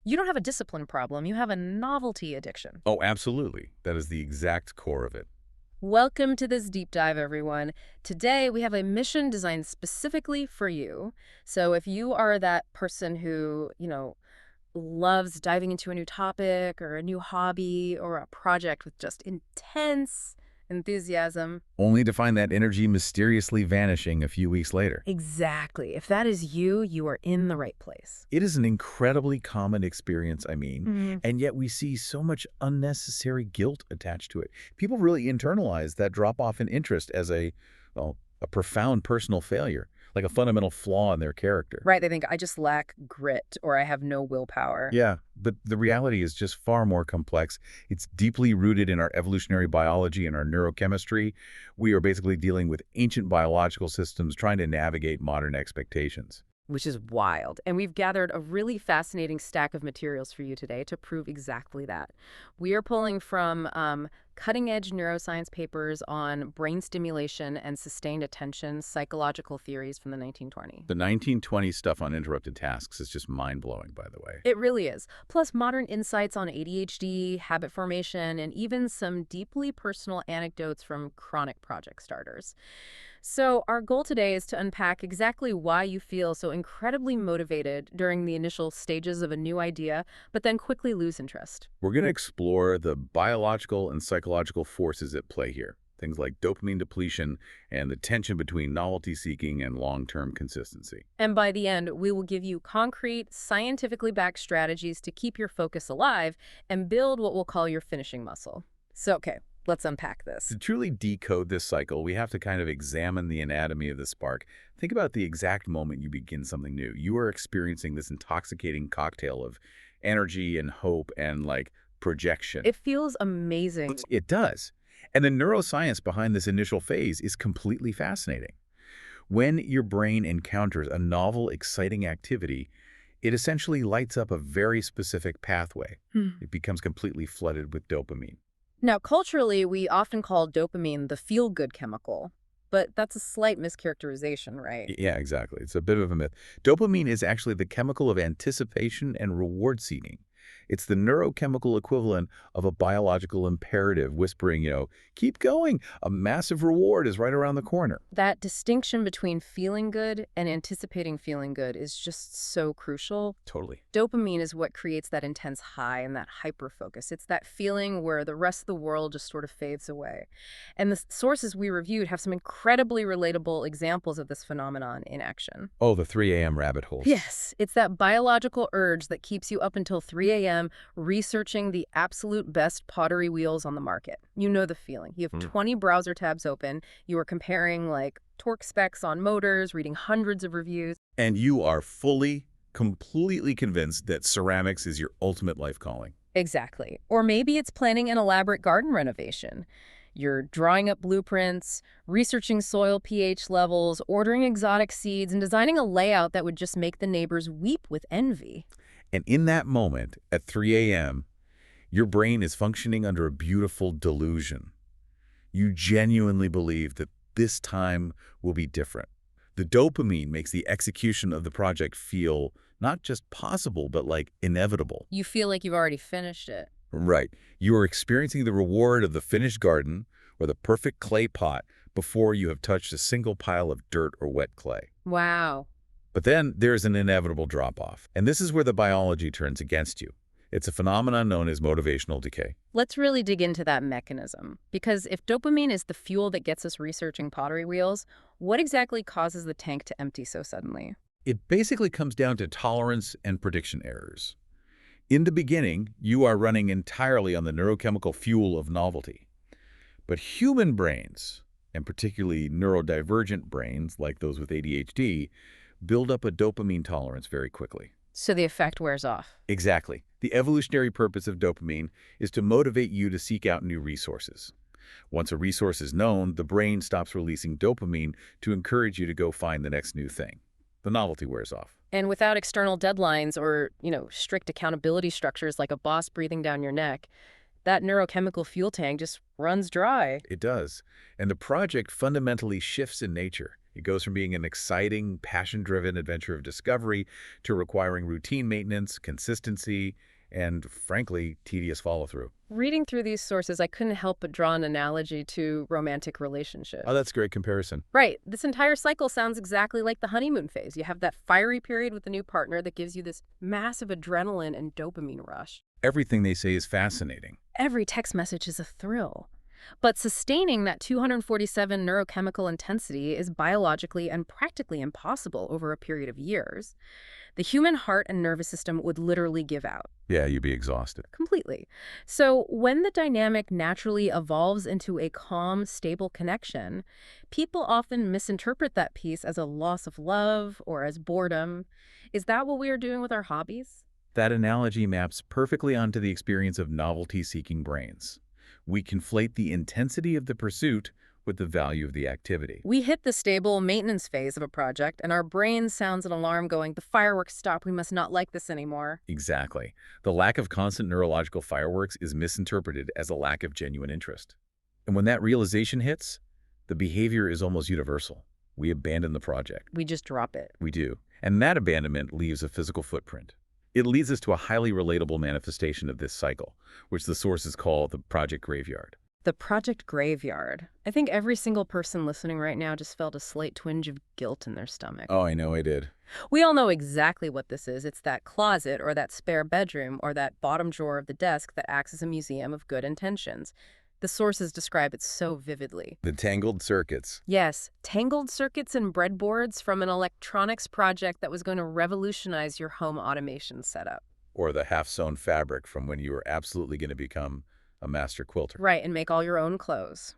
You don't have a discipline problem, you have a novelty addiction. Oh, absolutely. That is the exact core of it. Welcome to this deep dive, everyone. Today, we have a mission designed specifically for you. So if you are that person who, loves diving into a new topic or a new hobby or a project with just intense enthusiasm. Only to find that energy mysteriously vanishing a few weeks later. Exactly. If that is you, you are in the right place. It is an incredibly common experience, Mhm. and yet we see so much unnecessary guilt attached to it. People really internalize that drop-off in interest as a profound personal failure, like a fundamental flaw in their character. Right, they think I just lack grit or I have no willpower. Yeah, but the reality is just far more complex. It's deeply rooted in our evolutionary biology and our neurochemistry. We are basically dealing with ancient biological systems trying to navigate modern expectations. Which is wild. And we've gathered a really fascinating stack of materials for you today to prove exactly that. We are pulling from cutting-edge neuroscience papers on brain stimulation and sustained attention, psychological theories from the 1920s. The 1920s stuff on interrupted tasks is just mind-blowing, by the way. It really is. Plus modern insights on ADHD, habit formation, and even some deeply personal anecdotes from chronic project starters. So our goal today is to unpack exactly why you feel so incredibly motivated during the initial stages of a new idea, but then quickly lose interest. We're going to explore the biological and psychological forces at play here, things like dopamine depletion and the tension between novelty seeking and long-term consistency. And by the end, we will give you concrete, scientifically backed strategies to keep your focus alive and build what we'll call your finishing muscle. So, okay, let's unpack this. To truly decode this cycle, we have to kind of examine the anatomy of the spark. Think about the exact moment you begin something new. You are experiencing this intoxicating cocktail of energy and hope and, projection. It feels amazing. It does. And the neuroscience behind this initial phase is completely fascinating. When your brain encounters a novel, exciting activity, it essentially lights up a very specific pathway. It becomes completely flooded with dopamine. Now, culturally, we often call dopamine the feel-good chemical, but that's a slight mischaracterization, right? Yeah, exactly. It's a bit of a myth. Dopamine is actually the chemical of anticipation and reward seeking. It's the neurochemical equivalent of a biological imperative whispering, keep going. A massive reward is right around the corner. That distinction between feeling good and anticipating feeling good is just so crucial. Totally. Dopamine is what creates that intense high and that hyper-focus. It's that feeling where the rest of the world just sort of fades away. And the sources we reviewed have some incredibly relatable examples of this phenomenon in action. Oh, the 3 a.m. rabbit holes. Yes, it's that biological urge that keeps you up until 3 a.m. researching the absolute best pottery wheels on the market. You know the feeling. You have 20 browser tabs open. You are comparing torque specs on motors, reading hundreds of reviews. And you are completely convinced that ceramics is your ultimate life calling. Exactly. Or maybe it's planning an elaborate garden renovation. You're drawing up blueprints, researching soil pH levels, ordering exotic seeds, and designing a layout that would just make the neighbors weep with envy. And in that moment, at 3 a.m., your brain is functioning under a beautiful delusion. You genuinely believe that this time will be different. The dopamine makes the execution of the project feel not just possible, but inevitable. You feel like you've already finished it. Right. You are experiencing the reward of the finished garden or the perfect clay pot before you have touched a single pile of dirt or wet clay. Wow. But then there's an inevitable drop-off. And this is where the biology turns against you. It's a phenomenon known as motivational decay. Let's really dig into that mechanism. Because if dopamine is the fuel that gets us researching pottery wheels, what exactly causes the tank to empty so suddenly? It basically comes down to tolerance and prediction errors. In the beginning, you are running entirely on the neurochemical fuel of novelty. But human brains, and particularly neurodivergent brains like those with ADHD, build up a dopamine tolerance very quickly. So the effect wears off. Exactly. The evolutionary purpose of dopamine is to motivate you to seek out new resources. Once a resource is known, the brain stops releasing dopamine to encourage you to go find the next new thing. The novelty wears off. And without external deadlines or, strict accountability structures like a boss breathing down your neck, that neurochemical fuel tank just runs dry. It does. And the project fundamentally shifts in nature. It goes from being an exciting, passion-driven adventure of discovery to requiring routine maintenance, consistency, and, frankly, tedious follow-through. Reading through these sources, I couldn't help but draw an analogy to romantic Oh, relationships. that's a great comparison. Right. This entire cycle sounds exactly like the honeymoon phase. You have that fiery period with the new partner that gives you this massive adrenaline and dopamine rush. Everything they say is fascinating. Every text message is a thrill. But sustaining that 247 neurochemical intensity is biologically and practically impossible over a period of years. The human heart and nervous system would literally give out. Yeah, you'd be exhausted. Completely. So when the dynamic naturally evolves into a calm, stable connection, people often misinterpret that piece as a loss of love or as boredom. Is that what we are doing with our hobbies? That analogy maps perfectly onto the experience of novelty-seeking brains. We conflate the intensity of the pursuit with the value of the activity. We hit the stable maintenance phase of a project, and our brain sounds an alarm going, the fireworks stop, we must not like this anymore. Exactly. The lack of constant neurological fireworks is misinterpreted as a lack of genuine interest. And when that realization hits, the behavior is almost universal. We abandon the project. We just drop it. We do. And that abandonment leaves a physical footprint. It leads us to a highly relatable manifestation of this cycle, which the sources call the project graveyard. The project graveyard. I think every single person listening right now just felt a slight twinge of guilt in their stomach. Oh, I know I did. We all know exactly what this is. It's that closet or that spare bedroom or that bottom drawer of the desk that acts as a museum of good intentions. The sources describe it so vividly. The tangled circuits. Yes, tangled circuits and breadboards from an electronics project that was going to revolutionize your home automation setup. Or the half-sewn fabric from when you were absolutely going to become a master quilter. Right, and make all your own clothes.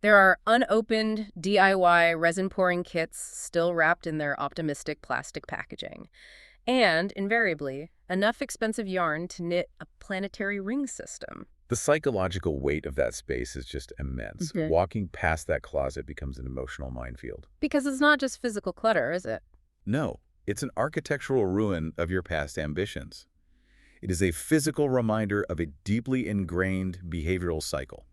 There are unopened DIY resin pouring kits still wrapped in their optimistic plastic packaging. And, invariably, enough expensive yarn to knit a planetary ring system. The psychological weight of that space is just immense. Mhm. Walking past that closet becomes an emotional minefield. Because it's not just physical clutter, is it? No, it's an architectural ruin of your past ambitions. It is a physical reminder of a deeply ingrained behavioral cycle.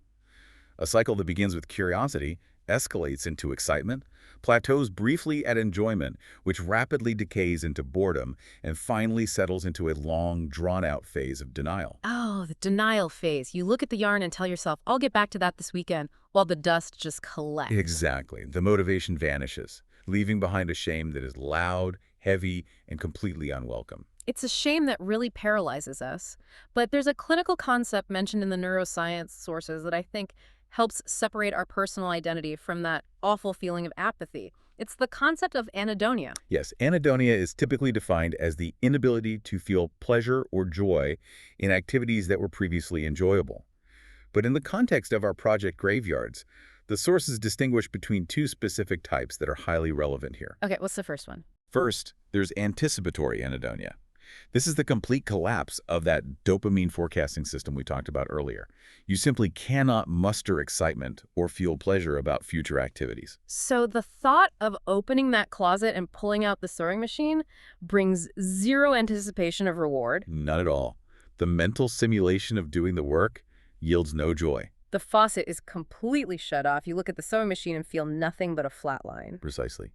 A cycle that begins with curiosity, escalates into excitement, plateaus briefly at enjoyment, which rapidly decays into boredom, and finally settles into a long, drawn-out phase of denial. Oh, the denial phase. You look at the yarn and tell yourself, I'll get back to that this weekend, while the dust just collects. Exactly. The motivation vanishes, leaving behind a shame that is loud, heavy, and completely unwelcome. It's a shame that really paralyzes us. But there's a clinical concept mentioned in the neuroscience sources that I think helps separate our personal identity from that awful feeling of apathy. It's the concept of anhedonia. Yes, anhedonia is typically defined as the inability to feel pleasure or joy in activities that were previously enjoyable. But in the context of our project graveyards, the sources distinguish between two specific types that are highly relevant here. Okay, what's the first one? First, there's anticipatory anhedonia. This is the complete collapse of that dopamine forecasting system we talked about earlier. You simply cannot muster excitement or feel pleasure about future activities. So the thought of opening that closet and pulling out the sewing machine brings zero anticipation of reward. None at all. The mental simulation of doing the work yields no joy. The faucet is completely shut off. You look at the sewing machine and feel nothing but a flat line. Precisely.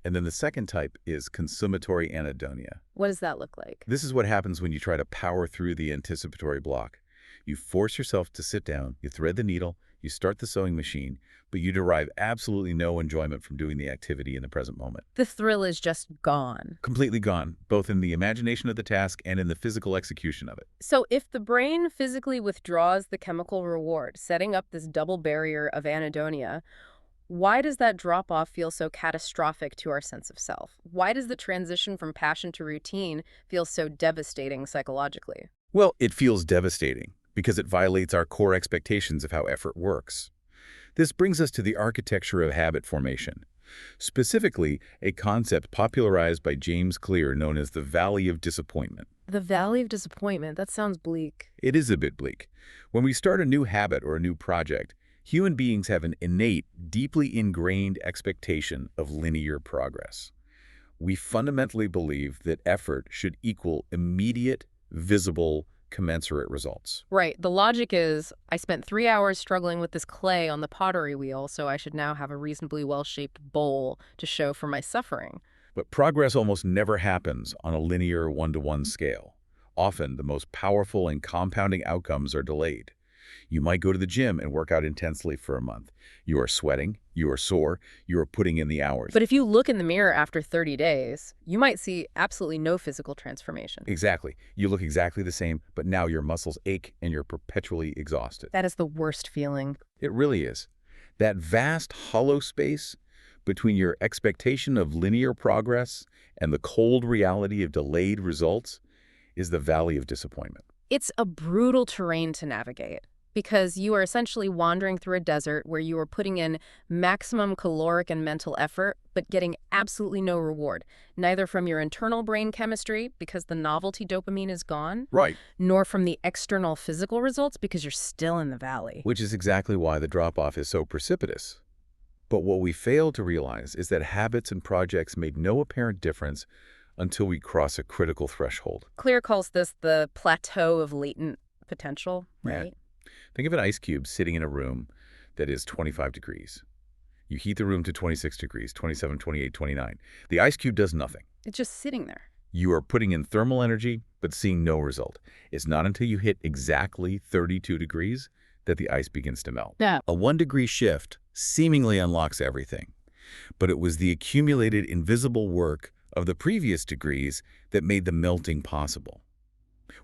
And then the second type is consummatory anhedonia. What does that look like? This is what happens when you try to power through the anticipatory block. You force yourself to sit down, you thread the needle, you start the sewing machine, but you derive absolutely no enjoyment from doing the activity in the present moment. The thrill is just gone. Completely gone, both in the imagination of the task and in the physical execution of it. So if the brain physically withdraws the chemical reward, setting up this double barrier of anhedonia, why does that drop-off feel so catastrophic to our sense of self? Why does the transition from passion to routine feel so devastating psychologically? Well, it feels devastating because it violates our core expectations of how effort works. This brings us to the architecture of habit formation, specifically a concept popularized by James Clear known as the Valley of Disappointment. The Valley of Disappointment, that sounds bleak. It is a bit bleak. When we start a new habit or a new project, human beings have an innate, deeply ingrained expectation of linear progress. We fundamentally believe that effort should equal immediate, visible, commensurate results. Right. The logic is, I spent 3 hours struggling with this clay on the pottery wheel, so I should now have a reasonably well-shaped bowl to show for my suffering. But progress almost never happens on a linear one-to-one scale. Often, the most powerful and compounding outcomes are delayed. You might go to the gym and work out intensely for a month. You are sweating, you are sore, you are putting in the hours. But if you look in the mirror after 30 days, you might see absolutely no physical transformation. Exactly. You look exactly the same, but now your muscles ache and you're perpetually exhausted. That is the worst feeling. It really is. That vast, hollow space between your expectation of linear progress and the cold reality of delayed results is the valley of disappointment. It's a brutal terrain to navigate because you are essentially wandering through a desert where you are putting in maximum caloric and mental effort, but getting absolutely no reward, neither from your internal brain chemistry, because the novelty dopamine is gone, Right. nor from the external physical results, because you're still in the valley. Which is exactly why the drop-off is so precipitous. But what we fail to realize is that habits and projects make no apparent difference until we cross a critical threshold. Clear calls this the plateau of latent potential, right? Think of an ice cube sitting in a room that is 25 degrees. You heat the room to 26 degrees, 27, 28, 29. The ice cube does nothing. It's just sitting there. You are putting in thermal energy, but seeing no result. It's not until you hit exactly 32 degrees that the ice begins to melt. Yeah. A 1-degree shift seemingly unlocks everything, but it was the accumulated invisible work of the previous degrees that made the melting possible.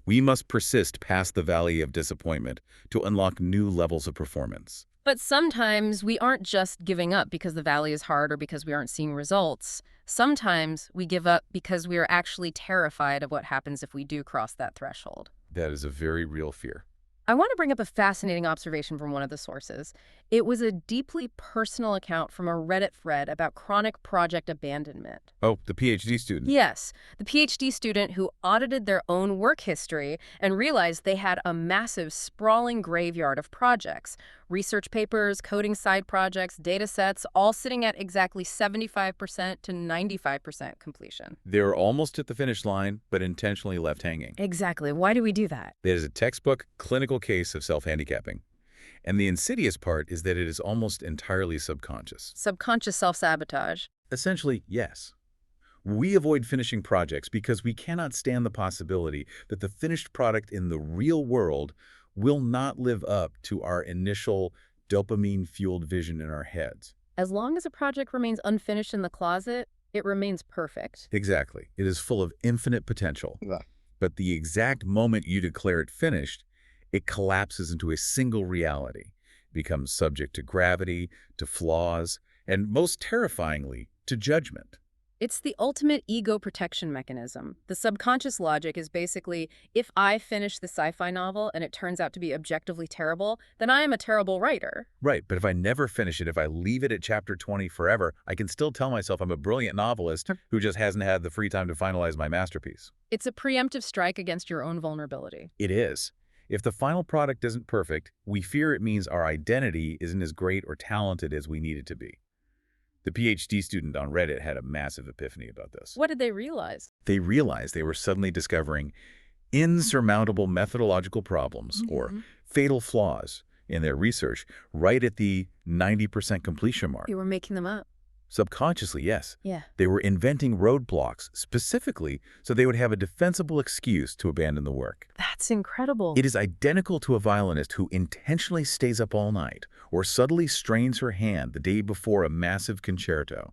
We must persist past the valley of disappointment to unlock new levels of performance. But sometimes we aren't just giving up because the valley is hard or because we aren't seeing results. Sometimes we give up because we are actually terrified of what happens if we do cross that threshold. That is a very real fear. I want to bring up a fascinating observation from one of the sources. It was a deeply personal account from a Reddit thread about chronic project abandonment. Oh, the PhD student. Yes, the PhD student who audited their own work history and realized they had a massive, sprawling graveyard of projects. Research papers, coding side projects, data sets, all sitting at exactly 75% to 95% completion. They're almost at the finish line, but intentionally left hanging. Exactly. Why do we do that? That is a textbook clinical case of self-handicapping. And the insidious part is that it is almost entirely subconscious. Subconscious self-sabotage. Essentially, yes. We avoid finishing projects because we cannot stand the possibility that the finished product in the real world will not live up to our initial dopamine-fueled vision in our heads. As long as a project remains unfinished in the closet, it remains perfect. Exactly. It is full of infinite potential. Yeah. But the exact moment you declare it finished, it collapses into a single reality, becomes subject to gravity, to flaws, and most terrifyingly, to judgment. It's the ultimate ego protection mechanism. The subconscious logic is basically, if I finish the sci-fi novel and it turns out to be objectively terrible, then I am a terrible writer. Right, but if I never finish it, if I leave it at chapter 20 forever, I can still tell myself I'm a brilliant novelist who just hasn't had the free time to finalize my masterpiece. It's a preemptive strike against your own vulnerability. It is. If the final product isn't perfect, we fear it means our identity isn't as great or talented as we need it to be. The PhD student on Reddit had a massive epiphany about this. What did they realize? They realized they were suddenly discovering insurmountable methodological problems or fatal flaws in their research right at the 90% completion mark. You were making them up. Subconsciously, yes. Yeah. They were inventing roadblocks specifically so they would have a defensible excuse to abandon the work. That's incredible. It is identical to a violinist who intentionally stays up all night or subtly strains her hand the day before a massive concerto.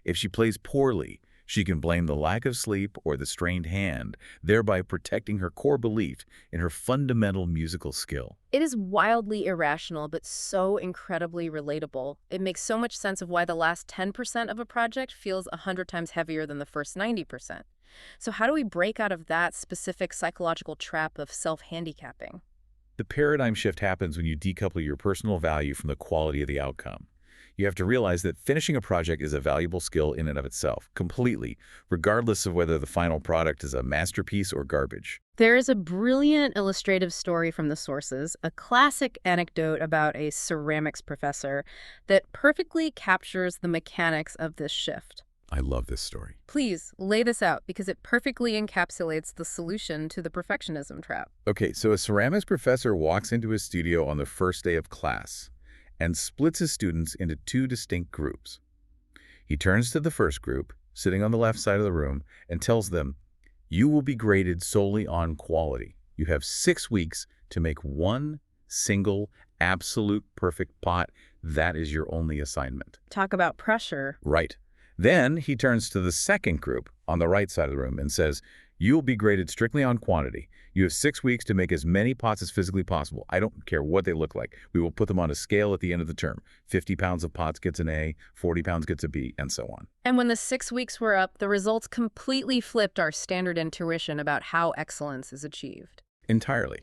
If she plays poorly, she can blame the lack of sleep or the strained hand, thereby protecting her core belief in her fundamental musical skill. It is wildly irrational, but so incredibly relatable. It makes so much sense of why the last 10% of a project feels 100 times heavier than the first 90%. So how do we break out of that specific psychological trap of self-handicapping? The paradigm shift happens when you decouple your personal value from the quality of the outcome. You have to realize that finishing a project is a valuable skill in and of itself, completely, regardless of whether the final product is a masterpiece or garbage. There is a brilliant illustrative story from the sources, a classic anecdote about a ceramics professor that perfectly captures the mechanics of this shift. I love this story. Please lay this out because it perfectly encapsulates the solution to the perfectionism trap. Okay, so a ceramics professor walks into his studio on the first day of class and splits his students into two distinct groups. He turns to the first group, sitting on the left side of the room, and tells them, "You will be graded solely on quality. You have 6 weeks to make one single, absolute perfect pot. That is your only assignment." Talk about pressure. Right. Then he turns to the second group on the right side of the room and says, "You will be graded strictly on quantity. You have 6 weeks to make as many pots as physically possible. I don't care what they look like. We will put them on a scale at the end of the term. 50 pounds of pots gets an A, 40 pounds gets a B, and so on." And when the 6 weeks were up, the results completely flipped our standard intuition about how excellence is achieved. Entirely.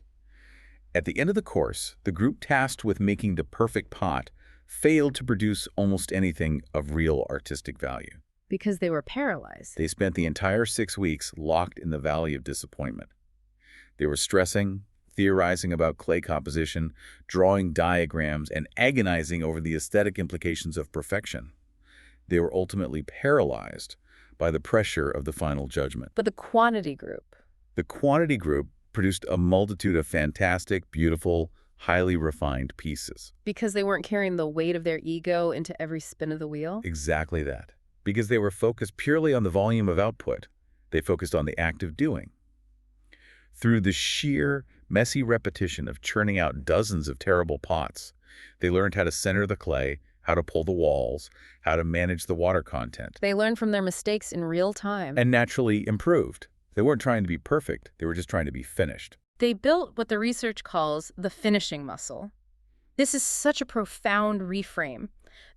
At the end of the course, the group tasked with making the perfect pot failed to produce almost anything of real artistic value. Because they were paralyzed. They spent the entire 6 weeks locked in the valley of disappointment. They were stressing, theorizing about clay composition, drawing diagrams, and agonizing over the aesthetic implications of perfection. They were ultimately paralyzed by the pressure of the final judgment. But the quantity group. The quantity group produced a multitude of fantastic, beautiful, highly refined pieces. Because they weren't carrying the weight of their ego into every spin of the wheel? Exactly that. Because they were focused purely on the volume of output, they focused on the act of doing. Through the sheer, messy repetition of churning out dozens of terrible pots, they learned how to center the clay, how to pull the walls, how to manage the water content, They learned from their mistakes in real time. and naturally improved. They weren't trying to be perfect, they were just trying to be finished. They built what the research calls the finishing muscle. This is such a profound reframe.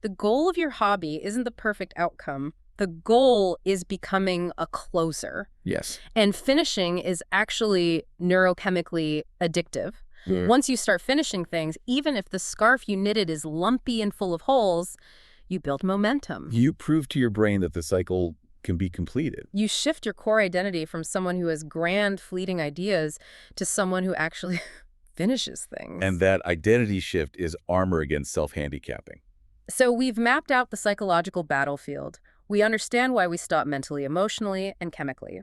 The goal of your hobby isn't the perfect outcome. The goal is becoming a closer. Yes. And finishing is actually neurochemically addictive. Once you start finishing things, even if the scarf you knitted is lumpy and full of holes, you build momentum. You prove to your brain that the cycle can be completed. You shift your core identity from someone who has grand, fleeting ideas to someone who actually finishes things. And that identity shift is armor against self-handicapping. So we've mapped out the psychological battlefield. We understand why we stop mentally, emotionally, and chemically.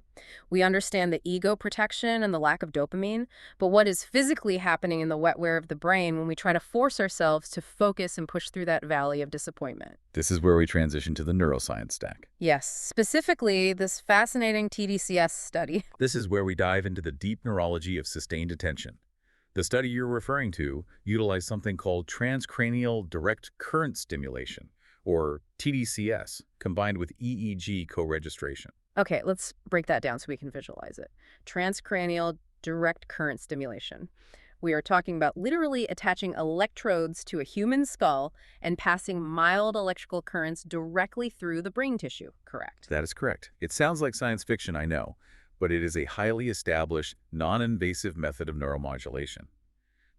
We understand the ego protection and the lack of dopamine, but what is physically happening in the wetware of the brain when we try to force ourselves to focus and push through that valley of disappointment? This is where we transition to the neuroscience stack. Yes, specifically this fascinating TDCS study. This is where we dive into the deep neurology of sustained attention. The study you're referring to utilized something called transcranial direct current stimulation, or TDCS, combined with EEG co-registration. Okay, let's break that down so we can visualize it. Transcranial direct current stimulation. We are talking about literally attaching electrodes to a human skull and passing mild electrical currents directly through the brain tissue, correct? That is correct. It sounds like science fiction, I know, but it is a highly established, non-invasive method of neuromodulation.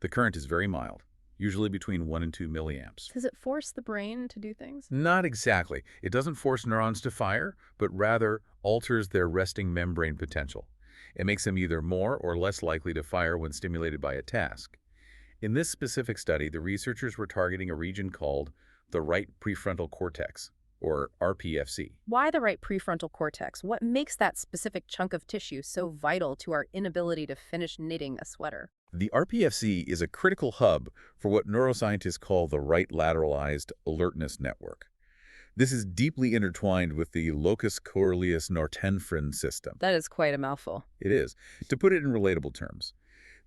The current is very mild, usually between 1 and 2 milliamps. Does it force the brain to do things? Not exactly. It doesn't force neurons to fire, but rather alters their resting membrane potential. It makes them either more or less likely to fire when stimulated by a task. In this specific study, the researchers were targeting a region called the right prefrontal cortex, or RPFC. Why the right prefrontal cortex? What makes that specific chunk of tissue so vital to our inability to finish knitting a sweater? The RPFC is a critical hub for what neuroscientists call the right lateralized alertness network. This is deeply intertwined with the locus coeruleus norepinephrine system. That is quite a mouthful. It is. To put it in relatable terms,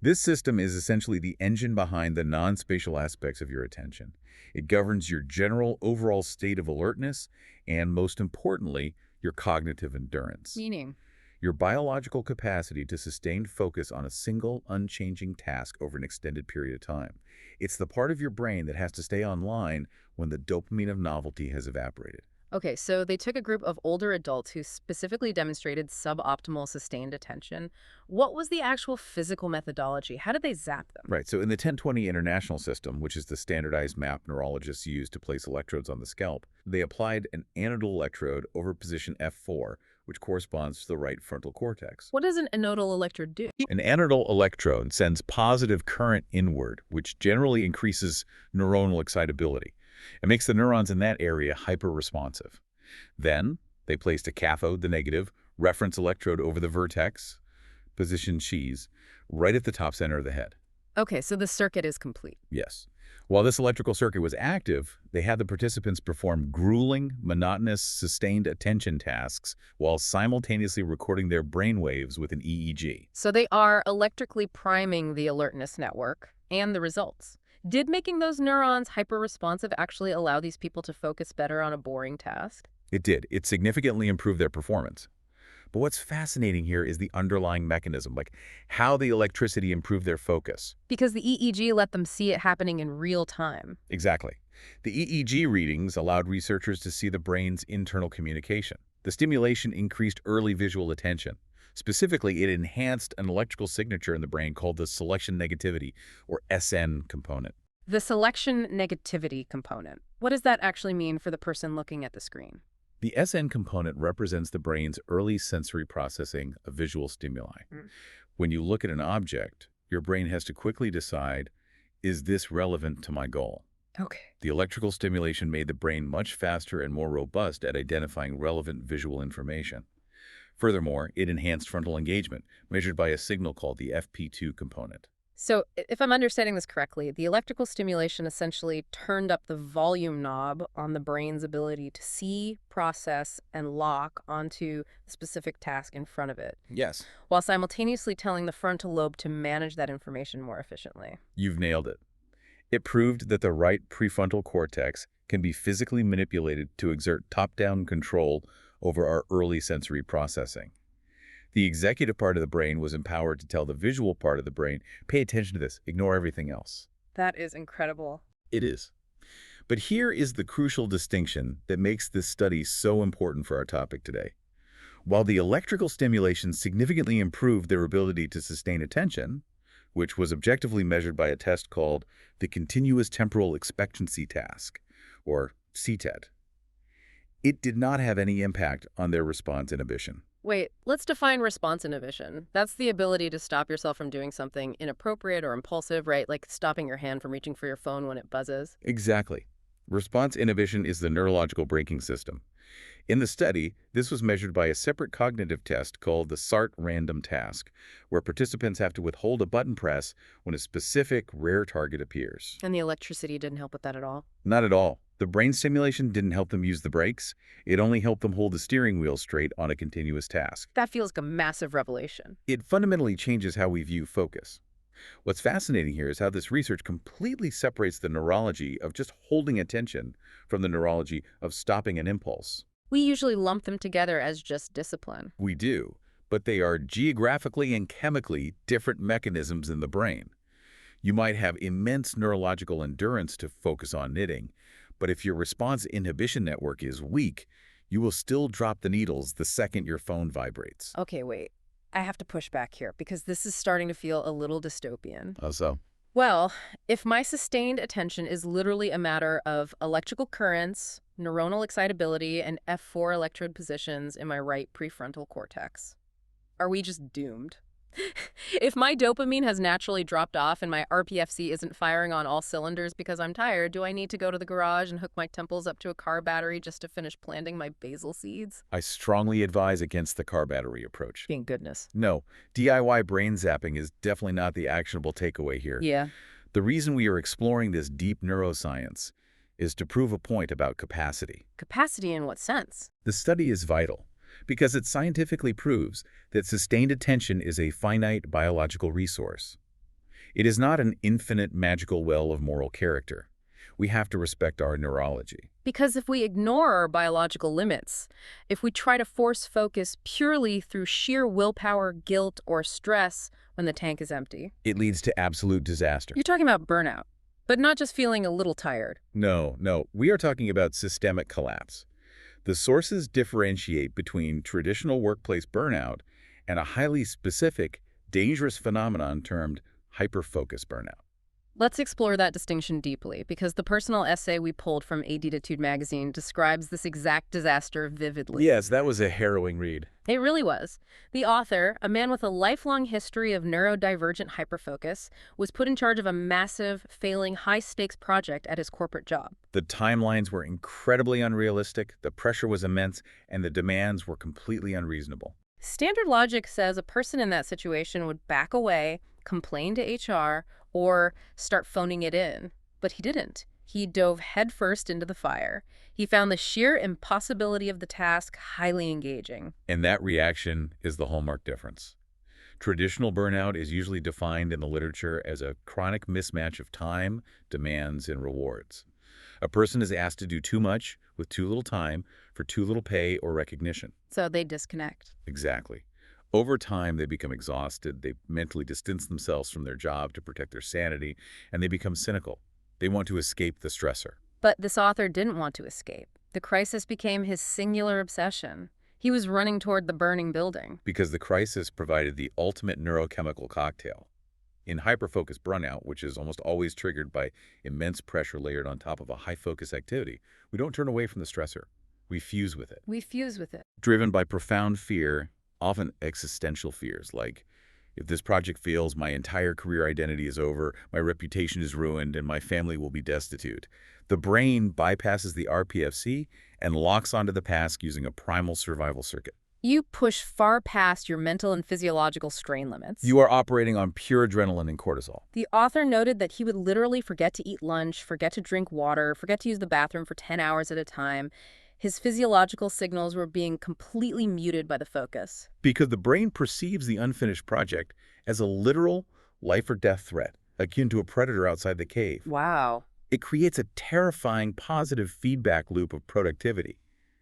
this system is essentially the engine behind the non-spatial aspects of your attention. It governs your general overall state of alertness and, most importantly, your cognitive endurance. Meaning? Your biological capacity to sustain focus on a single, unchanging task over an extended period of time. It's the part of your brain that has to stay online when the dopamine of novelty has evaporated. Okay, so they took a group of older adults who specifically demonstrated suboptimal sustained attention. What was the actual physical methodology? How did they zap them? Right, so in the 1020 International System, which is the standardized map neurologists use to place electrodes on the scalp, they applied an anodal electrode over position F4, which corresponds to the right frontal cortex. What does an anodal electrode do? An anodal electrode sends positive current inward, which generally increases neuronal excitability. It makes the neurons in that area hyper-responsive. Then, They placed a cathode, the negative, reference electrode over the vertex, position sheaths, right at the top center of the head. Okay, so the circuit is complete. Yes. While this electrical circuit was active, they had the participants perform grueling, monotonous, sustained attention tasks while simultaneously recording their brain waves with an EEG. So they are electrically priming the alertness network and the results. Did making those neurons hyper-responsive actually allow these people to focus better on a boring task? It did. It significantly improved their performance. But what's fascinating here is the underlying mechanism, like how the electricity improved their focus. Because the EEG let them see it happening in real time. Exactly. The EEG readings allowed researchers to see the brain's internal communication. The stimulation increased early visual attention. Specifically, it enhanced an electrical signature in the brain called the selection negativity, or SN component. The selection negativity component. What does that actually mean for the person looking at the screen? The SN component represents the brain's early sensory processing of visual stimuli. When you look at an object, your brain has to quickly decide, is this relevant to my goal? Okay. The electrical stimulation made the brain much faster and more robust at identifying relevant visual information. Furthermore, it enhanced frontal engagement, measured by a signal called the FP2 component. So if I'm understanding this correctly, the electrical stimulation essentially turned up the volume knob on the brain's ability to see, process, and lock onto the specific task in front of it, Yes. while simultaneously telling the frontal lobe to manage that information more efficiently. You've nailed it. It proved that the right prefrontal cortex can be physically manipulated to exert top-down control over our early sensory processing. The executive part of the brain was empowered to tell the visual part of the brain, pay attention to this, ignore everything else. That is incredible. It is. But here is the crucial distinction that makes this study so important for our topic today. While the electrical stimulation significantly improved their ability to sustain attention, which was objectively measured by a test called the Continuous Temporal Expectancy Task, or CTET, it did not have any impact on their response inhibition. Wait, let's define response inhibition. That's the ability to stop yourself from doing something inappropriate or impulsive, right? Like stopping your hand from reaching for your phone when it buzzes. Exactly. Response inhibition is the neurological braking system. In the study, this was measured by a separate cognitive test called the SART random task, where participants have to withhold a button press when a specific rare target appears. And the electricity didn't help with that at all. Not at all. The brain stimulation didn't help them use the brakes. It only helped them hold the steering wheel straight on a continuous task. That feels like a massive revelation. It fundamentally changes how we view focus. What's fascinating here is how this research completely separates the neurology of just holding attention from the neurology of stopping an impulse. We usually lump them together as just discipline. We do, but they are geographically and chemically different mechanisms in the brain. You might have immense neurological endurance to focus on knitting, but if your response inhibition network is weak, you will still drop the needles the second your phone vibrates. Okay, wait. I have to push back here because this is starting to feel a little dystopian. How so? Well, if my sustained attention is literally a matter of electrical currents, neuronal excitability, and F4 electrode positions in my right prefrontal cortex, are we just doomed? If my dopamine has naturally dropped off and my RPFC isn't firing on all cylinders because I'm tired, do I need to go to the garage and hook my temples up to a car battery just to finish planting my basil seeds? I strongly advise against the car battery approach. Being goodness. No, DIY brain zapping is definitely not the actionable takeaway here. Yeah. The reason we are exploring this deep neuroscience is to prove a point about capacity. Capacity in what sense? The study is vital because it scientifically proves that sustained attention is a finite biological resource. It is not an infinite magical well of moral character. We have to respect our neurology. Because if we ignore our biological limits, if we try to force focus purely through sheer willpower, guilt, or stress when the tank is empty, It leads to absolute disaster. you're talking about burnout, but not just feeling a little tired. No, we are talking about systemic collapse. The sources differentiate between traditional workplace burnout and a highly specific, dangerous phenomenon termed hyperfocus burnout. Let's explore that distinction deeply, because the personal essay we pulled from Attitude magazine describes this exact disaster vividly. Yes, that was a harrowing read. It really was. The author, a man with a lifelong history of neurodivergent hyperfocus, was put in charge of a massive, failing, high-stakes project at his corporate job. The timelines were incredibly unrealistic, the pressure was immense, and the demands were completely unreasonable. Standard logic says a person in that situation would back away, complain to HR, or start phoning it in. But he didn't. He dove headfirst into the fire. He found the sheer impossibility of the task highly engaging. And that reaction is the hallmark difference. Traditional burnout is usually defined in the literature as a chronic mismatch of time, demands, and rewards. A person is asked to do too much with too little time for too little pay or recognition. So they disconnect. Exactly. Over time, they become exhausted, they mentally distance themselves from their job to protect their sanity, and they become cynical. They want to escape the stressor. But this author didn't want to escape. The crisis became his singular obsession. He was running toward the burning building. Because the crisis provided the ultimate neurochemical cocktail. In hyperfocus burnout, which is almost always triggered by immense pressure layered on top of a high-focus activity, we don't turn away from the stressor. We fuse with it. We fuse with it. Driven by profound fear, often existential fears, like, if this project fails, my entire career identity is over, my reputation is ruined, and my family will be destitute. The brain bypasses the RPFC and locks onto the task using a primal survival circuit. You push far past your mental and physiological strain limits. You are operating on pure adrenaline and cortisol. The author noted that he would literally forget to eat lunch, forget to drink water, forget to use the bathroom for 10 hours at a time. His physiological signals were being completely muted by the focus. Because the brain perceives the unfinished project as a literal life or death threat, akin to a predator outside the cave. Wow. It creates a terrifying positive feedback loop of productivity.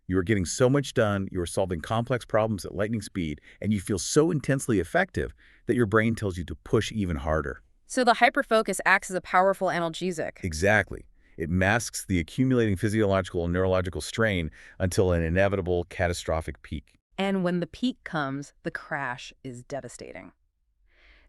You are getting so much done, you are solving complex problems at lightning speed, and you feel so intensely effective that your brain tells you to push even harder. So the hyperfocus acts as a powerful analgesic. Exactly. It masks the accumulating physiological and neurological strain until an inevitable catastrophic peak. And when the peak comes, the crash is devastating.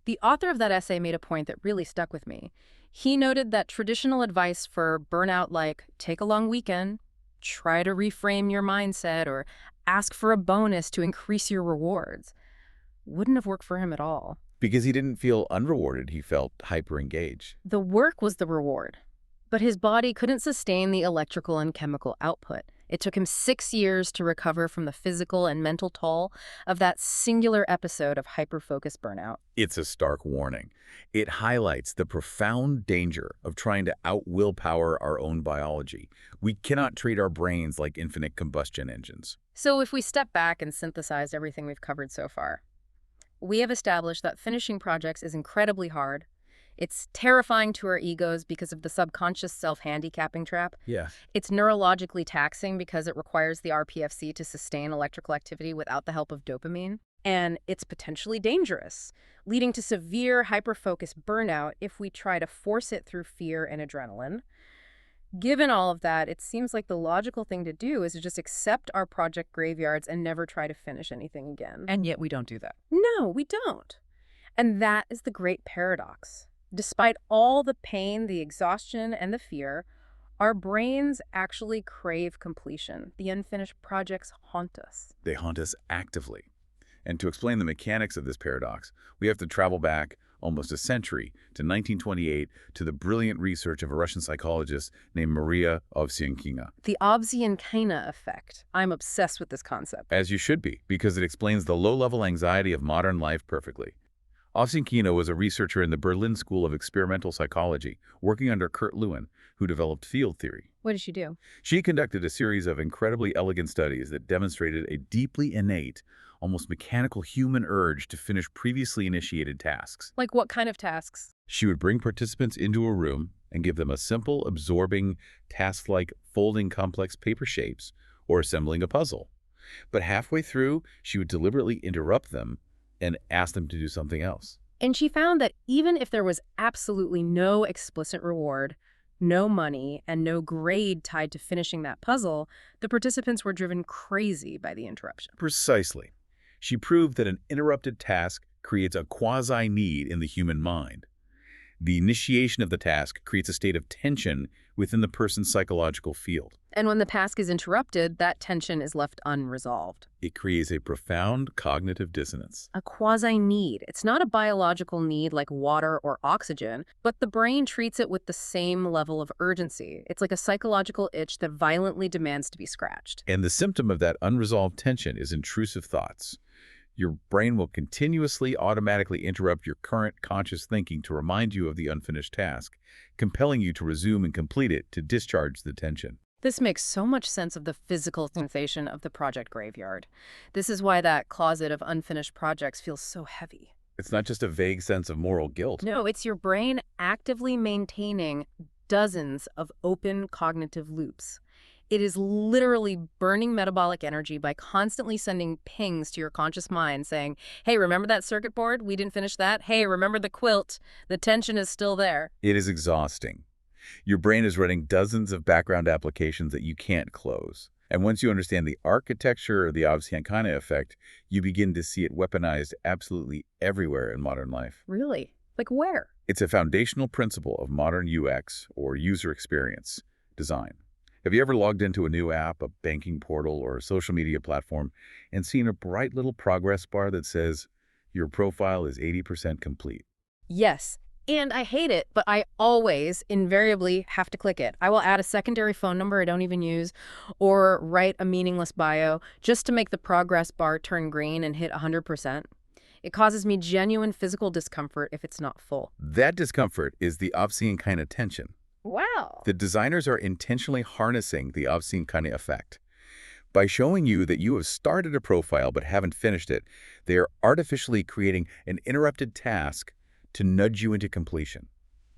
The author of that essay made a point that really stuck with me. He noted that traditional advice for burnout, like take a long weekend, try to reframe your mindset, or ask for a bonus to increase your rewards, wouldn't have worked for him at all. Because he didn't feel unrewarded, he felt hyper-engaged. The work was the reward, but his body couldn't sustain the electrical and chemical output. It took him 6 years to recover from the physical and mental toll of that singular episode of hyperfocus burnout. It's a stark warning. It highlights the profound danger of trying to out-willpower our own biology. We cannot treat our brains like infinite combustion engines. So if we step back and synthesize everything we've covered so far, we have established that finishing projects is incredibly hard. It's terrifying to our egos because of the subconscious self-handicapping trap. Yeah. It's neurologically taxing because it requires the RPFC to sustain electrical activity without the help of dopamine. And it's potentially dangerous, leading to severe hyperfocus burnout if we try to force it through fear and adrenaline. Given all of that, it seems like the logical thing to do is to just accept our project graveyards and never try to finish anything again. And yet we don't do that. No, we don't. And that is the great paradox. Despite all the pain, the exhaustion, and the fear, our brains actually crave completion. The unfinished projects haunt us. They haunt us actively. And to explain the mechanics of this paradox, we have to travel back almost a century to 1928 to the brilliant research of a Russian psychologist named Maria Ovsyankina. The Ovsyankina effect. I'm obsessed with this concept. As you should be, because it explains the low-level anxiety of modern life perfectly. Ovsyankina was a researcher in the Berlin School of Experimental Psychology, working under Kurt Lewin, who developed field theory. What did she do? She conducted a series of incredibly elegant studies that demonstrated a deeply innate, almost mechanical human urge to finish previously initiated tasks. Like what kind of tasks? She would bring participants into a room and give them a simple, absorbing task like folding complex paper shapes or assembling a puzzle. But halfway through, she would deliberately interrupt them and ask them to do something else. And she found that even if there was absolutely no explicit reward, no money, and no grade tied to finishing that puzzle, the participants were driven crazy by the interruption. Precisely. She proved that an interrupted task creates a quasi-need in the human mind. The initiation of the task creates a state of tension within the person's psychological field. And when the task is interrupted, that tension is left unresolved. It creates a profound cognitive dissonance. A quasi-need. It's not a biological need like water or oxygen, but the brain treats it with the same level of urgency. It's like a psychological itch that violently demands to be scratched. And the symptom of that unresolved tension is intrusive thoughts. Your brain will continuously automatically interrupt your current conscious thinking to remind you of the unfinished task, compelling you to resume and complete it to discharge the tension. This makes so much sense of the physical sensation of the project graveyard. This is why that closet of unfinished projects feels so heavy. It's not just a vague sense of moral guilt. No, it's your brain actively maintaining dozens of open cognitive loops. It is literally burning metabolic energy by constantly sending pings to your conscious mind saying, hey, remember that circuit board? We didn't finish that. Hey, remember the quilt? The tension is still there. It is exhausting. Your brain is running dozens of background applications that you can't close. And once you understand the architecture of the Avcii effect, you begin to see it weaponized absolutely everywhere in modern life. Really? Like where? It's a foundational principle of modern UX, or user experience, design. Have you ever logged into a new app, a banking portal, or a social media platform and seen a bright little progress bar that says, your profile is 80% complete? Yes. And I hate it, but I always, invariably, have to click it. I will add a secondary phone number I don't even use or write a meaningless bio just to make the progress bar turn green and hit 100%. It causes me genuine physical discomfort if it's not full. That discomfort is the Avcii tension. Wow. The designers are intentionally harnessing the Avcii effect. By showing you that you have started a profile but haven't finished it, they are artificially creating an interrupted task to nudge you into completion.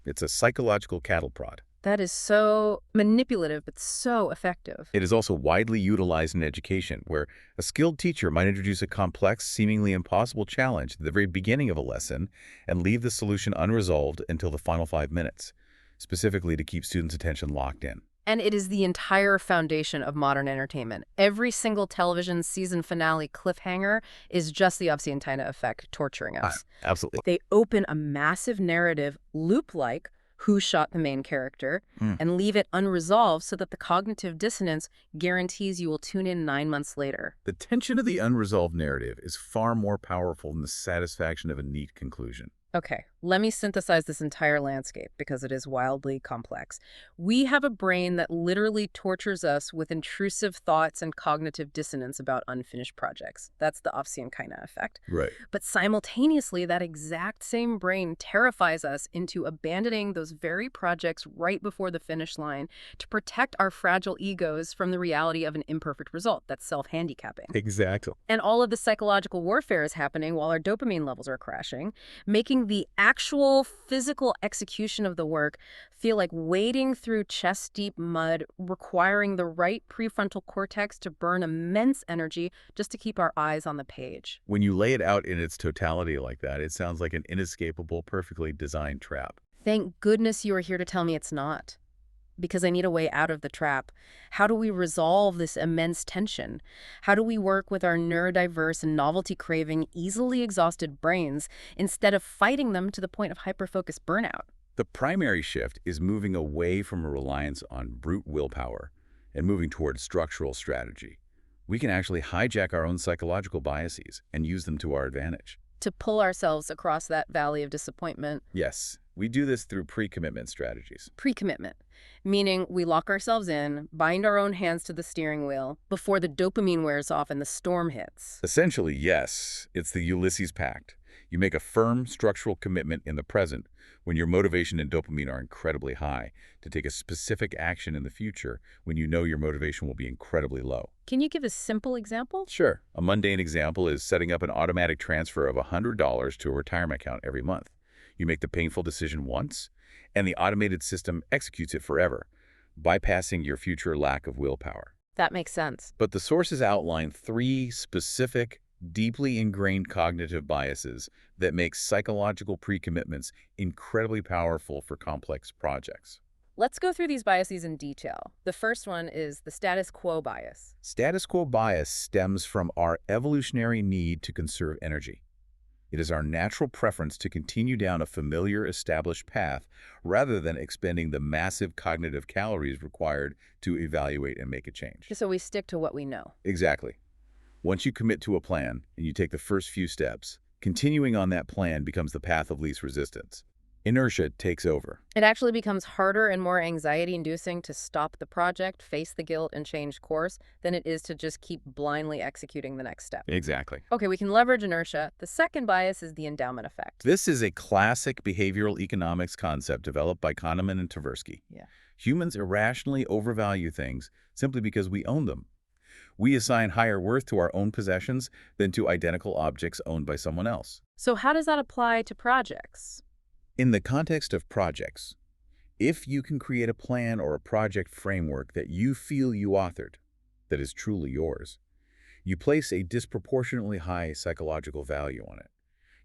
It's a psychological cattle prod. That is so manipulative, but so effective. It is also widely utilized in education, where a skilled teacher might introduce a complex, seemingly impossible challenge at the very beginning of a lesson and leave the solution unresolved until the final 5 minutes, specifically to keep students' attention locked in. And it is the entire foundation of modern entertainment. Every single television season finale cliffhanger is just the Avcii effect torturing us. Absolutely. They open a massive narrative loop-like who shot the main character and leave it unresolved so that the cognitive dissonance guarantees you will tune in 9 months later. The tension of the unresolved narrative is far more powerful than the satisfaction of a neat conclusion. Okay, let me synthesize this entire landscape because it is wildly complex. We have a brain that literally tortures us with intrusive thoughts and cognitive dissonance about unfinished projects. That's the Avcii effect. Right. But simultaneously, that exact same brain terrifies us into abandoning those very projects right before the finish line to protect our fragile egos from the reality of an imperfect result. That's self-handicapping. Exactly. And all of the psychological warfare is happening while our dopamine levels are crashing, making the actual physical execution of the work feel like wading through chest-deep mud, requiring the right prefrontal cortex to burn immense energy just to keep our eyes on the page. When you lay it out in its totality like that, it sounds like an inescapable, perfectly designed trap. Thank goodness you are here to tell me it's not. Because I need a way out of the trap. How do we resolve this immense tension? How do we work with our neurodiverse and novelty-craving, easily exhausted brains instead of fighting them to the point of hyperfocus burnout? The primary shift is moving away from a reliance on brute willpower and moving towards structural strategy. We can actually hijack our own psychological biases and use them to our advantage. To pull ourselves across that valley of disappointment. Yes, we do this through pre-commitment strategies. Pre-commitment, meaning we lock ourselves in, bind our own hands to the steering wheel before the dopamine wears off and the storm hits. Essentially, yes, it's the Ulysses Pact. You make a firm structural commitment in the present when your motivation and dopamine are incredibly high to take a specific action in the future when you know your motivation will be incredibly low. Can you give a simple example? Sure. A mundane example is setting up an automatic transfer of $100 to a retirement account every month. You make the painful decision once, and the automated system executes it forever, bypassing your future lack of willpower. That makes sense. But the sources outline 3 specific, deeply ingrained cognitive biases that make psychological pre-commitments incredibly powerful for complex projects. Let's go through these biases in detail. The first one is the status quo bias. Status quo bias stems from our evolutionary need to conserve energy. It is our natural preference to continue down a familiar, established path rather than expending the massive cognitive calories required to evaluate and make a change. So we stick to what we know. Exactly. Once you commit to a plan and you take the first few steps, continuing on that plan becomes the path of least resistance. Inertia takes over. It actually becomes harder and more anxiety-inducing to stop the project, face the guilt, and change course than it is to just keep blindly executing the next step. Exactly. Okay, we can leverage inertia. The second bias is the endowment effect. This is a classic behavioral economics concept developed by Kahneman and Tversky. Yeah. Humans irrationally overvalue things simply because we own them. We assign higher worth to our own possessions than to identical objects owned by someone else. So how does that apply to projects? In the context of projects, if you can create a plan or a project framework that you feel you authored, that is truly yours, you place a disproportionately high psychological value on it.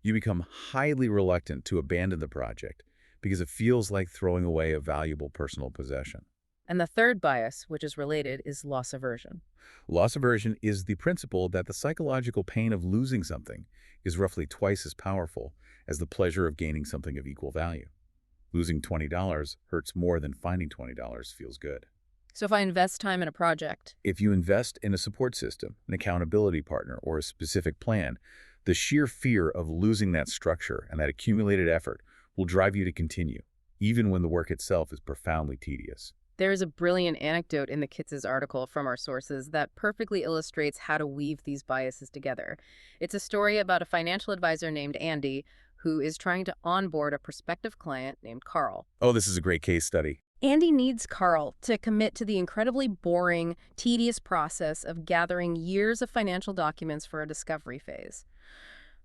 You become highly reluctant to abandon the project because it feels like throwing away a valuable personal possession. And the third bias, which is related, is loss aversion. Loss aversion is the principle that the psychological pain of losing something is roughly twice as powerful as the pleasure of gaining something of equal value. Losing $20 hurts more than finding $20 feels good. So if I invest time in a project, If you invest in a support system, an accountability partner, or a specific plan, the sheer fear of losing that structure and that accumulated effort will drive you to continue, even when the work itself is profoundly tedious. there is a brilliant anecdote in the Kitz's article from our sources that perfectly illustrates how to weave these biases together. It's a story about a financial advisor named Andy who is trying to onboard a prospective client named Carl. Oh, this is a great case study. Andy needs Carl to commit to the incredibly boring, tedious process of gathering years of financial documents for a discovery phase.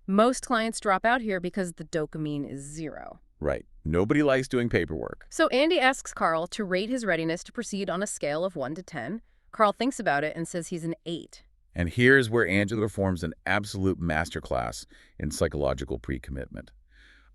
Most clients drop out here because the dopamine is zero. Right. Nobody likes doing paperwork. So Andy asks Carl to rate his readiness to proceed on a scale of 1 to 10. Carl thinks about it and says he's an 8. And here's where Angela performs an absolute masterclass in psychological pre-commitment.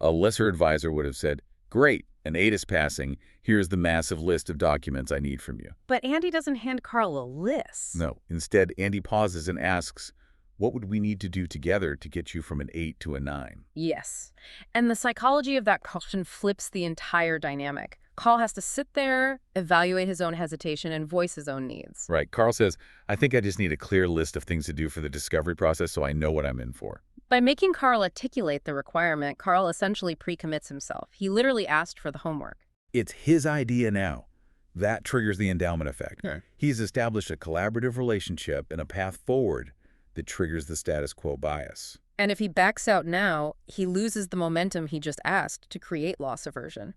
A lesser advisor would have said, "Great, an 8 is passing. Here's the massive list of documents I need from you." But Andy doesn't hand Carl a list. No, instead, Andy pauses and asks, "What would we need to do together to get you from an 8 to a 9? Yes. And the psychology of that question flips the entire dynamic. Carl has to sit there, evaluate his own hesitation, and voice his own needs. Right. Carl says, "I think I just need a clear list of things to do for the discovery process so I know what I'm in for." By making Carl articulate the requirement, Carl essentially pre-commits himself. He literally asked for the homework. It's his idea now. That triggers the endowment effect. Okay. He's established a collaborative relationship and a path forward that triggers the status quo bias. And if he backs out now, he loses the momentum he just asked to create loss aversion.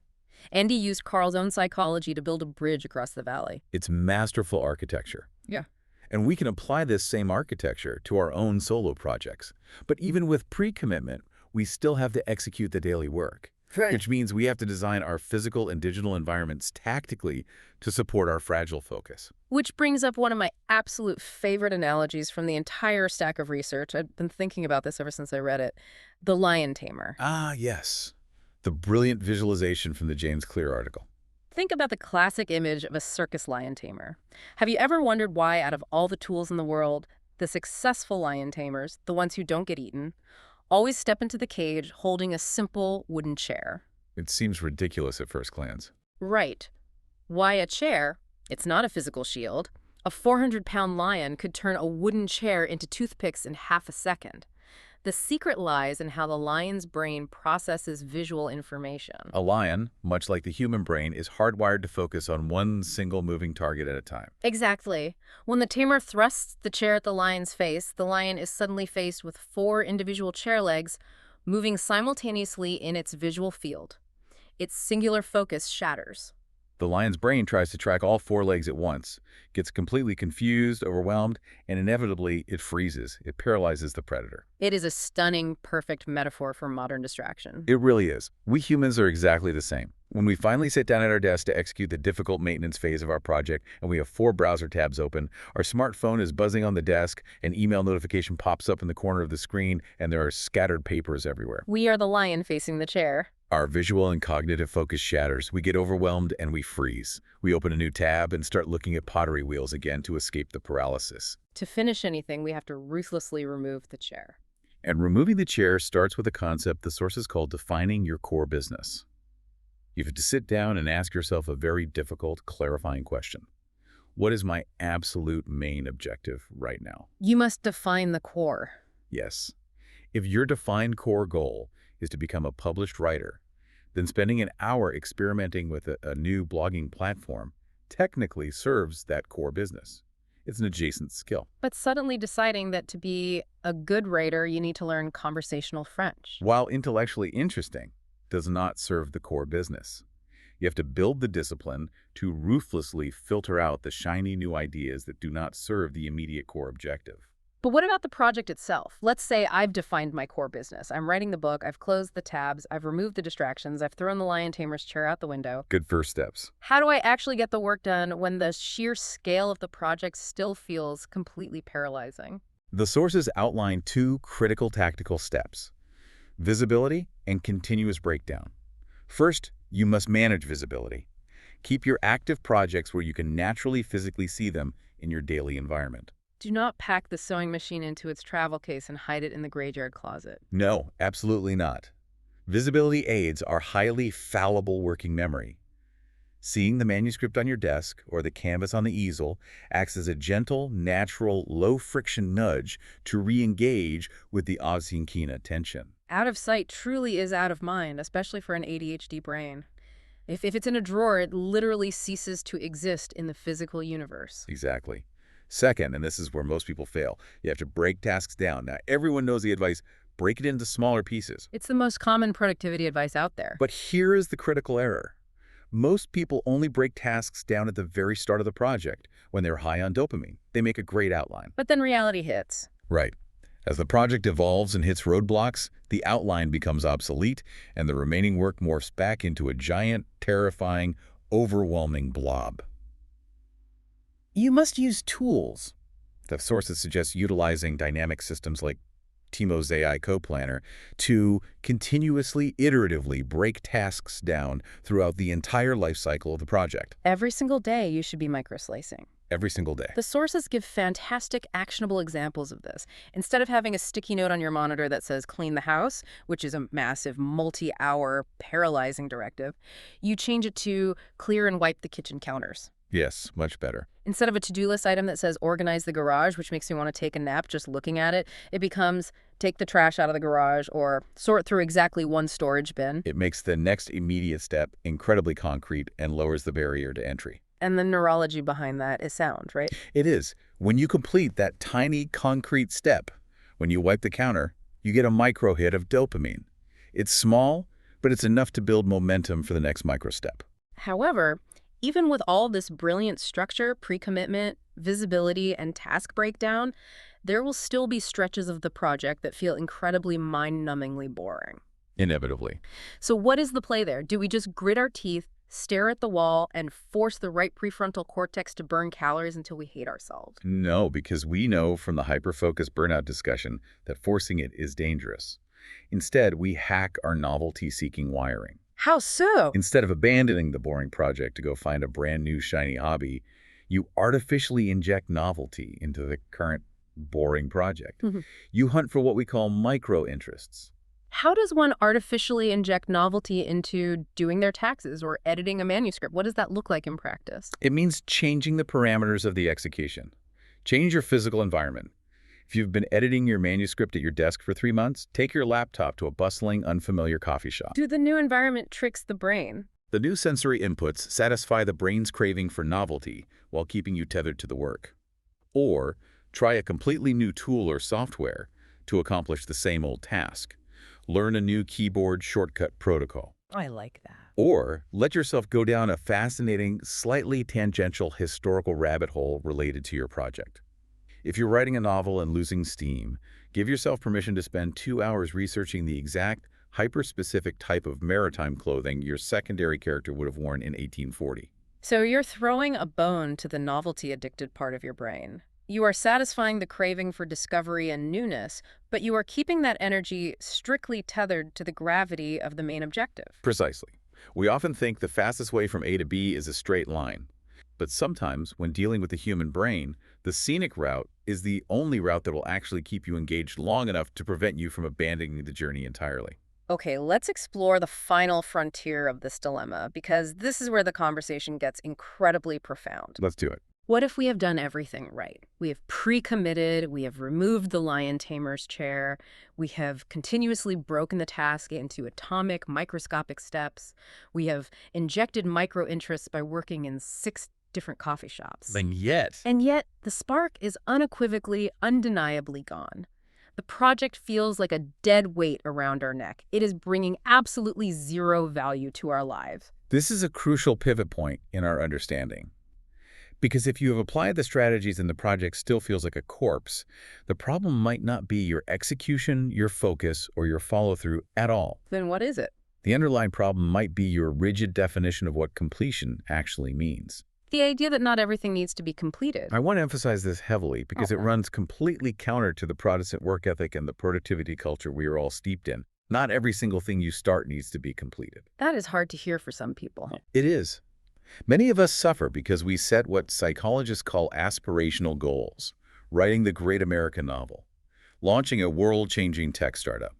Andy used Carl's own psychology to build a bridge across the valley. It's masterful architecture. Yeah. And we can apply this same architecture to our own solo projects. But even with pre-commitment, we still have to execute the daily work, which means we have to design our physical and digital environments tactically to support our fragile focus. Which brings up one of my absolute favorite analogies from the entire stack of research. I've been thinking about this ever since I read it. The lion tamer. Ah, yes. The brilliant visualization from the James Clear article. Think about the classic image of a circus lion tamer. Have you ever wondered why, out of all the tools in the world, the successful lion tamers, the ones who don't get eaten, always step into the cage holding a simple wooden chair? It seems ridiculous at first glance. Right. Why a chair? It's not a physical shield. A 400-pound lion could turn a wooden chair into toothpicks in half a second. The secret lies in how the lion's brain processes visual information. A lion, much like the human brain, is hardwired to focus on one single moving target at a time. Exactly. When the tamer thrusts the chair at the lion's face, the lion is suddenly faced with 4 individual chair legs moving simultaneously in its visual field. Its singular focus shatters. The lion's brain tries to track all 4 legs at once, gets completely confused, overwhelmed, and inevitably it freezes. It paralyzes the predator. It is a stunning, perfect metaphor for modern distraction. It really is. We humans are exactly the same. When we finally sit down at our desk to execute the difficult maintenance phase of our project and we have 4 browser tabs open, our smartphone is buzzing on the desk, an email notification pops up in the corner of the screen, and there are scattered papers everywhere. We are the lion facing the chair. Our visual and cognitive focus shatters. We get overwhelmed and we freeze. We open a new tab and start looking at pottery wheels again to escape the paralysis. To finish anything, we have to ruthlessly remove the chair. And removing the chair starts with a concept the sources call defining your core business. You have to sit down and ask yourself a very difficult, clarifying question. What is my absolute main objective right now? You must define the core. Yes. If your defined core goal is to become a published writer, then spending an hour experimenting with a new blogging platform technically serves that core business. It's an adjacent skill. But suddenly deciding that to be a good writer, you need to learn conversational French. While intellectually interesting, does not serve the core business. You have to build the discipline to ruthlessly filter out the shiny new ideas that do not serve the immediate core objective. But what about the project itself? Let's say I've defined my core business. I'm writing the book, I've closed the tabs, I've removed the distractions, I've thrown the lion tamer's chair out the window. Good first steps. How do I actually get the work done when the sheer scale of the project still feels completely paralyzing? The sources outline two critical tactical steps: visibility and continuous breakdown. First, you must manage visibility. Keep your active projects where you can naturally physically see them in your daily environment. Do not pack the sewing machine into its travel case and hide it in the graveyard closet. No, absolutely not. Visibility aids are highly fallible working memory. Seeing the manuscript on your desk or the canvas on the easel acts as a gentle, natural, low-friction nudge to re-engage with the obscene keen attention. Out of sight truly is out of mind, especially for an ADHD brain. If it's in a drawer, it literally ceases to exist in the physical universe. Exactly. Second, and this is where most people fail, you have to break tasks down. Now, everyone knows the advice: break it into smaller pieces. It's the most common productivity advice out there. But here is the critical error. Most people only break tasks down at the very start of the project, when they're high on dopamine. They make a great outline. But then reality hits. Right. As the project evolves and hits roadblocks, the outline becomes obsolete, and the remaining work morphs back into a giant, terrifying, overwhelming blob. You must use tools. The sources suggest utilizing dynamic systems like Timo's AI Co-Planner to continuously, iteratively break tasks down throughout the entire life cycle of the project. Every single day, you should be microslicing. Every single day. The sources give fantastic, actionable examples of this. Instead of having a sticky note on your monitor that says clean the house, which is a massive, multi-hour, paralyzing directive, you change it to clear and wipe the kitchen counters. Yes, much better. Instead of a to-do list item that says organize the garage, which makes me want to take a nap just looking at it, it becomes take the trash out of the garage or sort through exactly one storage bin. It makes the next immediate step incredibly concrete and lowers the barrier to entry. And the neurology behind that is sound, right? It is. When you complete that tiny concrete step, when you wipe the counter, you get a micro hit of dopamine. It's small, but it's enough to build momentum for the next micro step. However, even with all this brilliant structure, pre-commitment, visibility, and task breakdown, there will still be stretches of the project that feel incredibly mind-numbingly boring. Inevitably. So what is the play there? Do we just grit our teeth, stare at the wall, and force the right prefrontal cortex to burn calories until we hate ourselves? No, because we know from the hyper-focused burnout discussion that forcing it is dangerous. Instead, we hack our novelty-seeking wiring. How so? Instead of abandoning the boring project to go find a brand new shiny hobby, you artificially inject novelty into the current boring project. You hunt for what we call micro-interests. How does one artificially inject novelty into doing their taxes or editing a manuscript? What does that look like in practice? It means changing the parameters of the execution. Change your physical environment. If you've been editing your manuscript at your desk for 3 months, take your laptop to a bustling, unfamiliar coffee shop. Do the new environment tricks the brain? The new sensory inputs satisfy the brain's craving for novelty while keeping you tethered to the work. Or try a completely new tool or software to accomplish the same old task. Learn a new keyboard shortcut protocol. I like that. Or let yourself go down a fascinating, slightly tangential historical rabbit hole related to your project. If you're writing a novel and losing steam, give yourself permission to spend 2 hours researching the exact, hyper-specific type of maritime clothing your secondary character would have worn in 1840. So you're throwing a bone to the novelty-addicted part of your brain. You are satisfying the craving for discovery and newness, but you are keeping that energy strictly tethered to the gravity of the main objective. Precisely. We often think the fastest way from A to B is a straight line. But sometimes, when dealing with the human brain, the scenic route is the only route that will actually keep you engaged long enough to prevent you from abandoning the journey entirely. Okay, let's explore the final frontier of this dilemma, because this is where the conversation gets incredibly profound. Let's do it. What if we have done everything right? We have pre-committed, we have removed the lion tamer's chair, we have continuously broken the task into atomic, microscopic steps, we have injected micro-interests by working in 6 different coffee shops. And yet, And yet, the spark is unequivocally, undeniably gone. The project feels like a dead weight around our neck. It is bringing absolutely zero value to our lives. this is a crucial pivot point in our understanding. Because if you have applied the strategies and the project still feels like a corpse, the problem might not be your execution, your focus, or your follow-through at all. Then what is it? The underlying problem might be your rigid definition of what completion actually means. The idea that not everything needs to be completed. I want to emphasize this heavily because it runs completely counter to the Protestant work ethic and the productivity culture we are all steeped in. Not every single thing you start needs to be completed. That is hard to hear for some people. It is. Many of us suffer because we set what psychologists call aspirational goals, writing the great American novel, launching a world-changing tech startup,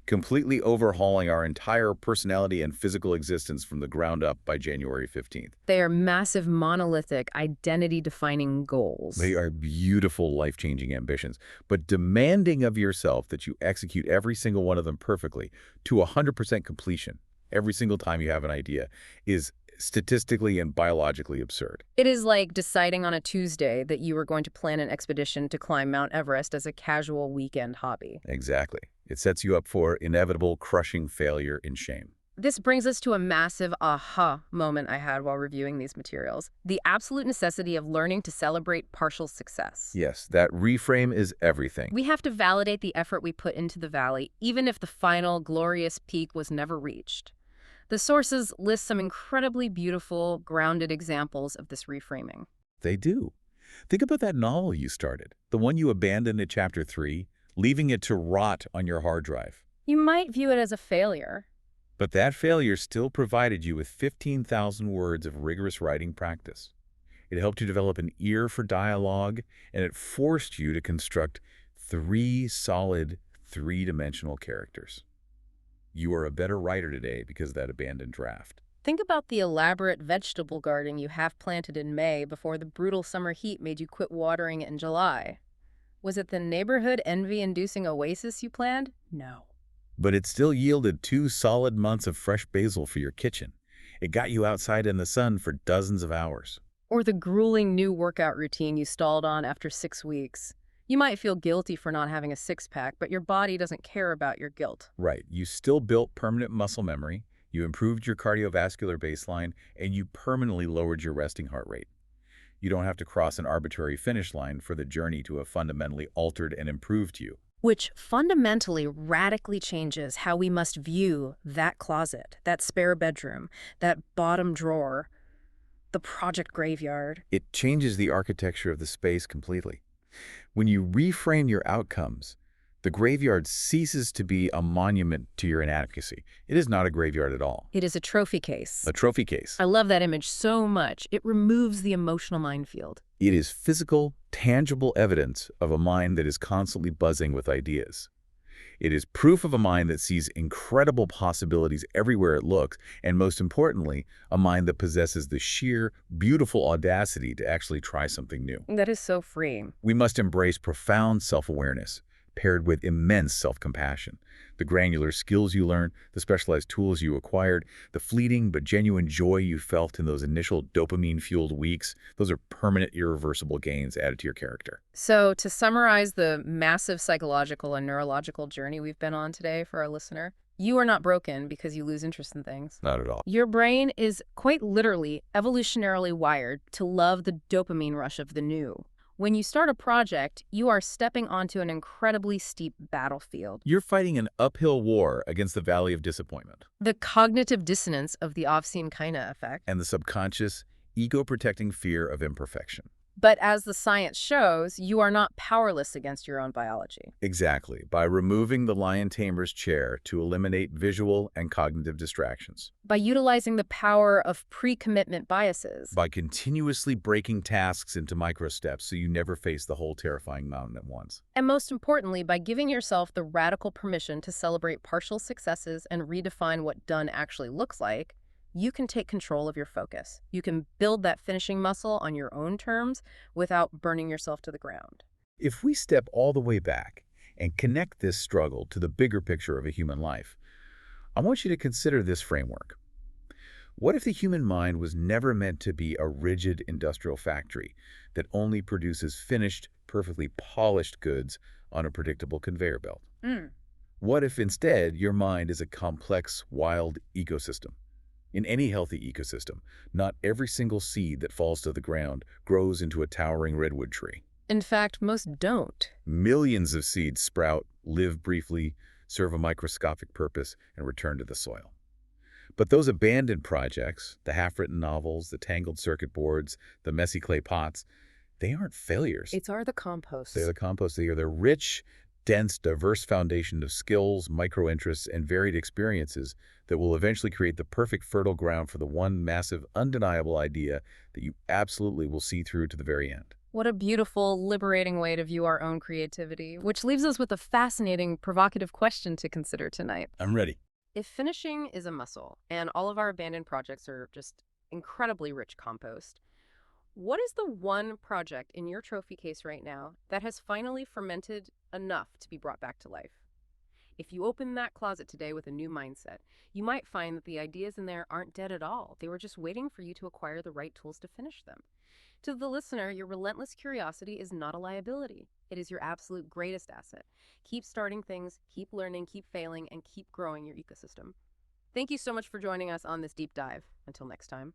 completely overhauling our entire personality and physical existence from the ground up by January 15th. They are massive, monolithic, identity-defining goals. They are beautiful, life-changing ambitions, but demanding of yourself that you execute every single one of them perfectly to 100% completion every single time you have an idea is statistically and biologically absurd. It is like deciding on a Tuesday that you are going to plan an expedition to climb Mount Everest as a casual weekend hobby. Exactly. It sets you up for inevitable, crushing failure and shame. This brings us to a massive aha moment I had while reviewing these materials. The absolute necessity of learning to celebrate partial success. Yes, that reframe is everything. We have to validate the effort we put into the valley, even if the final, glorious peak was never reached. The sources list some incredibly beautiful, grounded examples of this reframing. They do. Think about that novel you started, the one you abandoned at chapter 3, leaving it to rot on your hard drive. You might view it as a failure. But that failure still provided you with 15,000 words of rigorous writing practice. It helped you develop an ear for dialogue, and it forced you to construct 3 solid, 3-dimensional characters. You are a better writer today because of that abandoned draft. Think about the elaborate vegetable garden you half-planted in May before the brutal summer heat made you quit watering it in July. Was it the neighborhood envy-inducing oasis you planned? No. But it still yielded 2 solid months of fresh basil for your kitchen. It got you outside in the sun for dozens of hours. Or the grueling new workout routine you stalled on after 6 weeks. You might feel guilty for not having a six-pack, but your body doesn't care about your guilt. Right. You still built permanent muscle memory, you improved your cardiovascular baseline, and you permanently lowered your resting heart rate. You don't have to cross an arbitrary finish line for the journey to have fundamentally altered and improved you. Which fundamentally radically changes how we must view that closet, that spare bedroom, that bottom drawer, the project graveyard. It changes the architecture of the space completely. When you reframe your outcomes, the graveyard ceases to be a monument to your inadequacy. It is not a graveyard at all. It is a trophy case. A trophy case. I love that image so much. It removes the emotional minefield. It is physical, tangible evidence of a mind that is constantly buzzing with ideas. It is proof of a mind that sees incredible possibilities everywhere it looks, and most importantly, a mind that possesses the sheer, beautiful audacity to actually try something new. That is so freeing. We must embrace profound self-awareness, paired with immense self-compassion. The granular skills you learned, the specialized tools you acquired, the fleeting but genuine joy you felt in those initial dopamine-fueled weeks, those are permanent, irreversible gains added to your character. So to summarize the massive psychological and neurological journey we've been on today for our listener, you are not broken because you lose interest in things. Not at all. Your brain is quite literally evolutionarily wired to love the dopamine rush of the new. When you start a project, you are stepping onto an incredibly steep battlefield. You're fighting an uphill war against the valley of disappointment. The cognitive dissonance of the Ovseen-Kina effect. And the subconscious, ego-protecting fear of imperfection. But as the science shows, you are not powerless against your own biology. Exactly, by removing the lion tamer's chair to eliminate visual and cognitive distractions. By utilizing the power of pre-commitment biases. By continuously breaking tasks into micro steps so you never face the whole terrifying mountain at once. And most importantly, by giving yourself the radical permission to celebrate partial successes and redefine what done actually looks like, you can take control of your focus. You can build that finishing muscle on your own terms without burning yourself to the ground. If we step all the way back and connect this struggle to the bigger picture of a human life, I want you to consider this framework. What if the human mind was never meant to be a rigid industrial factory that only produces finished, perfectly polished goods on a predictable conveyor belt? What if instead your mind is a complex, wild ecosystem? In any healthy ecosystem, not every single seed that falls to the ground grows into a towering redwood tree. In fact, most don't. Millions of seeds sprout, live briefly, serve a microscopic purpose, and return to the soil. But those abandoned projects, the half-written novels, the tangled circuit boards, the messy clay pots, they aren't failures. It's are the compost. They're the compost. They are the rich, dense, diverse foundation of skills, micro-interests, and varied experiences that will eventually create the perfect fertile ground for the one massive, undeniable idea that you absolutely will see through to the very end. What a beautiful, liberating way to view our own creativity, which leaves us with a fascinating, provocative question to consider tonight. I'm ready. If finishing is a muscle, and all of our abandoned projects are just incredibly rich compost, what is the one project in your trophy case right now that has finally fermented enough to be brought back to life? If you open that closet today with a new mindset, you might find that the ideas in there aren't dead at all. They were just waiting for you to acquire the right tools to finish them. To the listener, your relentless curiosity is not a liability. It is your absolute greatest asset. Keep starting things, keep learning, keep failing, and keep growing your ecosystem. Thank you so much for joining us on this deep dive. Until next time.